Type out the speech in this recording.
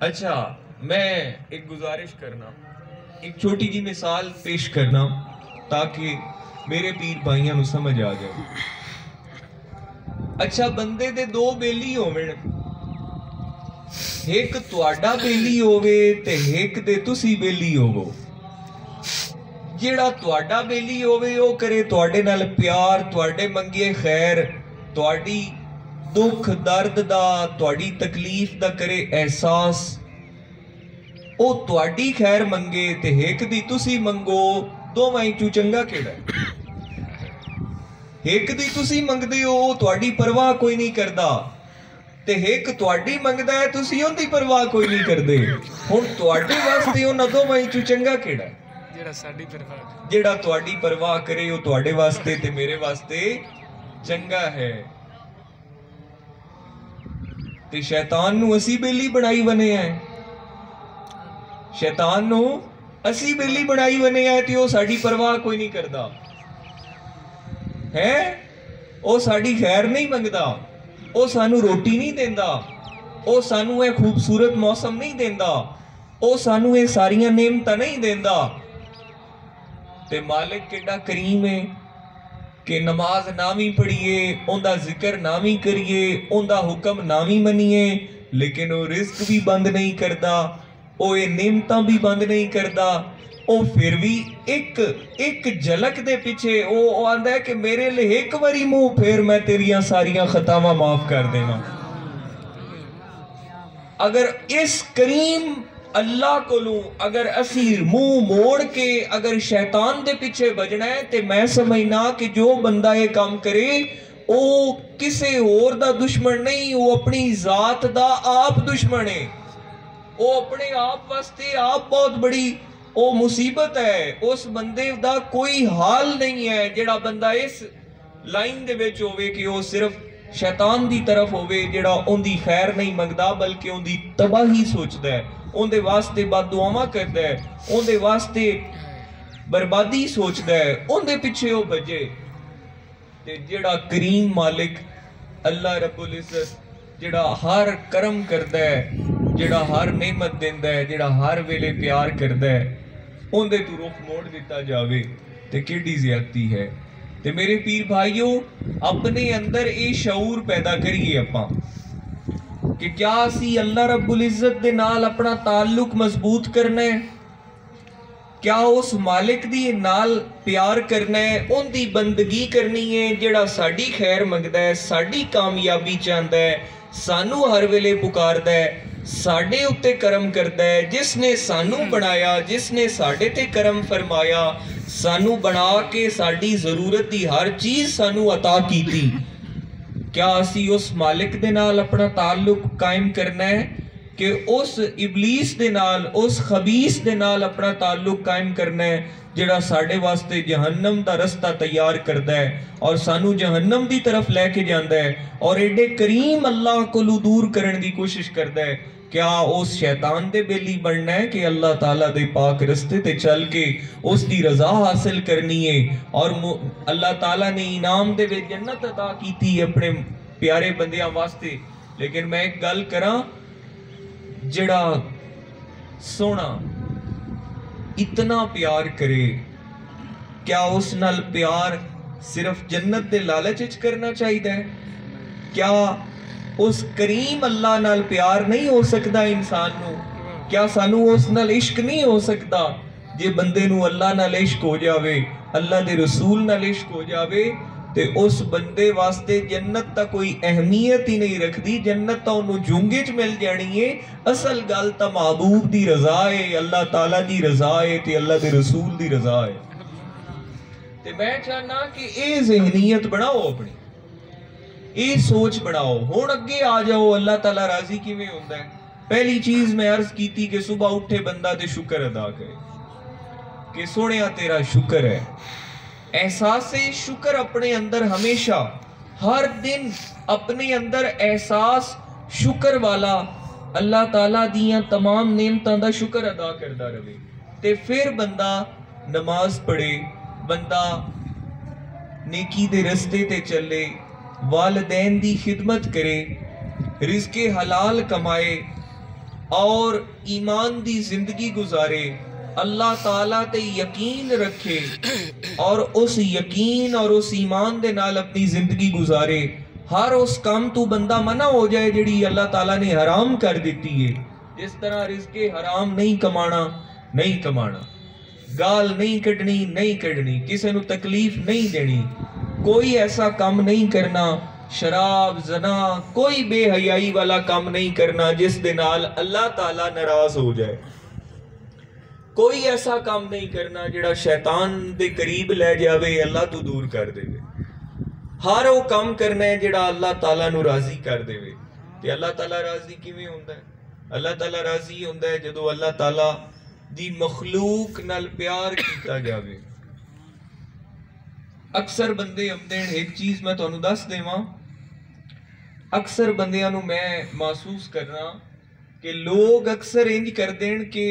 अच्छा, मैं एक गुजारिश करना, एक छोटी जी मिसाल पेश करना ताकि मेरे पीर भाइयों को समझ आ जाए। अच्छा, बंदे दे दो बेली होवन, एक तुहाडा बेली होवे ते एक दे तुसी बेली होवो। जेड़ा तुहाडा बेली होवे ओ करे तुहाडे नाल प्यार, तुहाडे मंगिए खैर, तुहाडी दुख दर्द दा, तुहाडी तकलीफ दा करे एहसास, ओ तुहाडी खैर मंगे ते एक दी तुसी मंगो, दोवां चों चंगा केड़ा है? एक दी तुसी मंगदे हो, तुहाडी परवाह कोई नहीं करदा, ते एक तुहाडी मंगदा है, तुसी उहदी परवाह कोई नहीं करदे। हुण तुहाडे वास्ते उहनां दोवां चों चंगा केड़ा है? जेड़ा तुहाडी परवाह करे वो तुहाडे वास्ते ते मेरे वास्ते चंगा है। ते शैतान नू असी बेली बनाई बने हैं, शैतान नू असी बेली बनाई बने हैं ते वो साडी परवाह कोई नहीं करदा है। वो साडी खैर नहीं मंगदा, वो सानू रोटी नहीं देंदा, वो सानू ये खूबसूरत मौसम नहीं देंदा, वो सानू ये सारियां नेमतां नहीं देंदा। ते मालिक केड़ा करीम है कि नमाज ना भी पढ़िए, उनका जिक्र ना भी करिए, उनका हुक्म ना भी मनीए, लेकिन वो रिस्क भी बंद नहीं करता, वो ये नेमतां भी बंद नहीं करता। वो फिर भी एक झलक दे पीछे वो आंदा है कि मेरे लिए एक बारी मुंह फेर, मैं तेरियां सारियां खतावां माफ कर देना। अगर इस करीम अल्लाह कोलों अगर असी मुंह मोड़ के अगर शैतान दे पीछे बजना है, तो मैं समझना कि जो बंदा ये काम करे वो किसी होर दा दुश्मन नहीं, वो अपनी जात दा आप दुश्मन है। वो अपने आप वास्ते आप बहुत बड़ी वो मुसीबत है। उस बंदे दा कोई हाल नहीं है जेड़ा बंदा इस लाइन दे विच होवे कि वो सिर्फ शैतान दी तरफ होवे, जेड़ा उनदी खैर नहीं मंगदा बल्कि उनदी तबाही सोचदा है, उनदे वास्ते बददुआवां करदा है, उनदे वास्ते बर्बादी सोचदा है, उनदे पीछे वो भजे। ते जेड़ा करीम मालिक अल्लाह रब्बुल इज्जत जेड़ा हर करम करदा है, जेड़ा हर नेमत देंदा है, जेड़ा हर वेले प्यार करदा है, उनदे तू रुख मोड़ दिता जावे ते केड़ी ज़्यादती है। ते मेरे पीर भाइयों, अपने अंदर ये शऊर पैदा करिए आपां कि क्या असी अल्लाह रब्बुल इज्जत दे नाल अपना ताल्लुक मजबूत करना है, क्या उस मालिक दी नाल प्यार करना है, उनदी बंदगी करनी है जेड़ा साडी खैर मंगदा है, साडी कामयाबी चाहता है, सानू हर वेले पुकारदा है, साडे उत्ते करम करदा है, जिसने सानू बनाया, जिसने साडे ते करम फरमाया, सानू बना के साडी जरूरत दी हर चीज सानू अता कीती। क्या असी उस मालिक दे नाल अपना ताल्लुक कायम करना है कि उस इबलीस दे नाल, उस खबीस दे नाल अपना ताल्लुक कायम करना है जेड़ा साडे वास्ते जहन्नम दा रस्ता तैयार करदा है और सानू जहन्नम दी तरफ लेके जांदा है और एडे करीम अल्लाह कोलू दूर करने दी कोशिश करदा है? क्या उस शैतान दे बेली बनना है कि अल्लाह ताला दे पाक रस्ते ते चल के उसकी रजा हासिल करनी है और अल्लाह ताला ने इनाम दे विच जन्नत अता कीती अपने प्यारे बंदियां वास्ते। लेकिन मैं एक गल करा, जेड़ा सोना इतना प्यार करे, क्या उस नाल प्यार सिर्फ जन्नत दे लालच विच करना चाहिए? क्या उस करीम अल्लाह नाल प्यार नहीं हो सकता इंसान नू? क्या सानू उस नाल इश्क नहीं हो सकता? जे बंदे नू अल्लाह नाल इश्क हो जावे, अल्लाह दे रसूल नाल इश्क हो जावे, ते उस बंदे वास्ते जन्नत ता कोई अहमियत ही नहीं रखती। जन्नत ता उन्हों जूंगे च मिल जानी है। असल गल ता महबूब दी रजा है, अल्लाह ताला दी रजा है ते अल्लाह दे रसूल दी रजा है। ते मैं चाहना कि ये ज़हनीयत बनाओ, अपनी ये सोच बनाओ। हुण अगे आ जाओ, अल्लाह ताला राजी किवें हुंदा है? पहली चीज मैं अर्ज की थी कि सुबह उठे बंदा ते शुक्र अदा करे कि सोहणिया तेरा शुक्र है। एहसास शुक्र अपने अंदर हमेशा हर दिन अपने अंदर एहसास शुक्र वाला, अल्लाह ताला दियां तमाम नेमतां दा शुक्र अदा करदा रहे। ते फिर बंदा नमाज पढ़े, बंदा नेकी दे रस्ते ते चले, वालिदैन दी खिदमत करे, रिज़्क़े हलाल कमाए और ईमान दी जिंदगी गुजारे, अल्लाह ताला ते यकीन रखे और उस यकीन और उस ईमान दे नाल अपनी जिंदगी गुजारे, हर उस काम तो बंदा मना हो जाए जिहड़ी अल्लाह ताला ने हराम कर दी है। जिस तरह रिज़्क़े हराम नहीं कमाना, नहीं कमाना, गाल नहीं कढ़नी, नहीं कढ़नी, किसी नूं तकलीफ नहीं देनी, कोई ऐसा काम नहीं करना, शराब जना कोई बेहयाई वाला काम नहीं करना जिस दे नाल अल्लाह ताला नाराज हो जाए, कोई ऐसा काम नहीं करना जिहड़ा शैतान दे करीब ले जावे, अल्लाह तो दूर कर देवे। हर वो काम करना है जिहड़ा अल्लाह ताला नूं राजी कर देवे। ते अल्लाह ताला राजी किवें हुंदा है? अल्लाह ताला राजी हुंदा है जदों अल्लाह ताला दी मखलूक नाल प्यार कीता जावे। अक्सर बंदे आंदे ने, एक चीज मैं तुहानूं दस देवां, अक्सर बंदियां नूं मैं महसूस करना कि लोग अक्सर इंज करदे ने कि